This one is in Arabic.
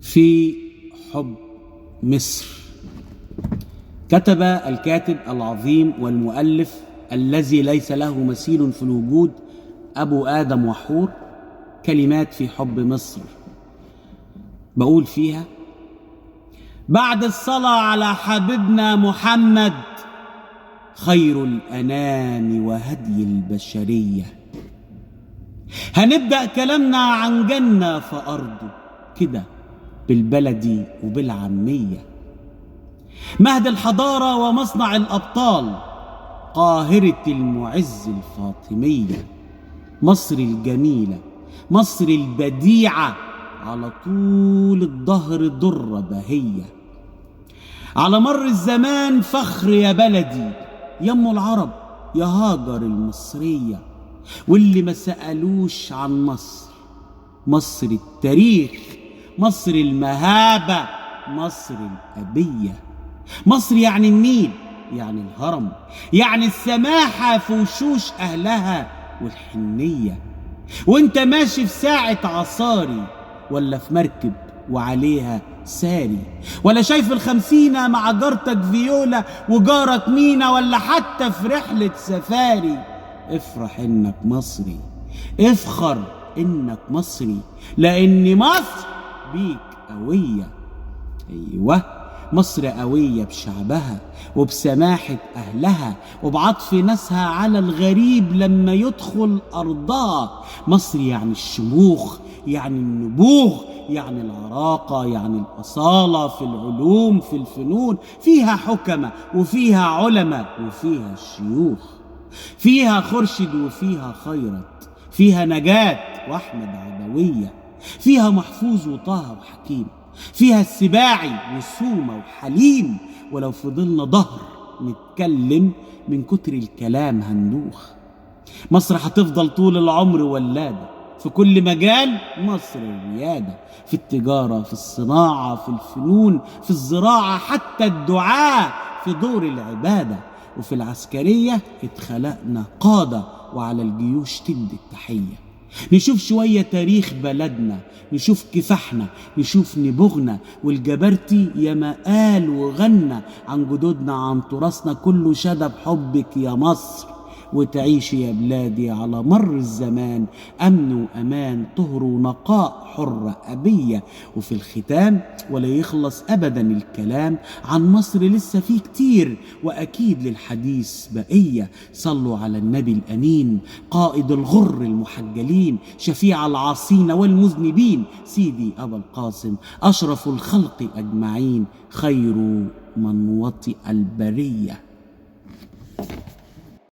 في حب مصر. كتب الكاتب العظيم والمؤلف الذي ليس له مثيل في الوجود أبو آدم وحور كلمات في حب مصر، بقول فيها: بعد الصلاة على حبيبنا محمد خير الأنام وهدي البشرية، هنبدأ كلامنا عن جنة في أرضه كده بالبلدي وبالعامية، مهد الحضارة ومصنع الأبطال، قاهرة المعز الفاطمية، مصر الجميلة، مصر البديعة، على طول الظهر درة بهية، على مر الزمان فخر يا بلدي، يم العرب يا هاجر المصرية، واللي ما سألوش عن مصر، مصر التاريخ، مصر المهابة، مصر الأبية، مصر يعني النيل، يعني الهرم، يعني السماحة في وشوش أهلها والحنية، وانت ماشي في ساعة عصاري ولا في مركب وعليها ساري، ولا شايف الخمسينة مع جارتك فيولا وجارك مينا، ولا حتى في رحلة سفاري، افرح انك مصري، افخر انك مصري، لان مصر بيك قوية. ايوه، مصر قوية بشعبها وبسماحة أهلها وبعطف ناسها على الغريب لما يدخل أرضها. مصر يعني الشموخ، يعني النبوغ، يعني العراقة، يعني الأصالة في العلوم، في الفنون، فيها حكمة وفيها علماء وفيها شيوخ، فيها خرشد وفيها خيرت، فيها نجاة وأحمد عدوية، فيها محفوظ وطه وحكيم، فيها السباعي وسومة وحليم، ولو فضلنا ظهر نتكلم من كتر الكلام هندوخ. مصر هتفضل طول العمر ولادة في كل مجال، مصر الريادة، في التجارة، في الصناعة، في الفنون، في الزراعة، حتى الدعاء في دور العبادة، وفي العسكرية اتخلقنا قادة وعلى الجيوش تدي التحية. نشوف شوية تاريخ بلدنا، نشوف كفاحنا، نشوف نبوغنا، والجبرتي ياما قال وغنى عن جدودنا، عن تراثنا، كله شدى بحبك يا مصر، وتعيشي يا بلادي على مر الزمان أمن وأمان، طهر ونقاء، حرة أبية. وفي الختام ولا يخلص أبدا الكلام عن مصر، لسه فيه كتير وأكيد للحديث بقية. صلوا على النبي الأمين، قائد الغر المحجلين، شفيع العاصين والمذنبين، سيدي أبا القاسم أشرف الخلق أجمعين، خير من وطئ البرية.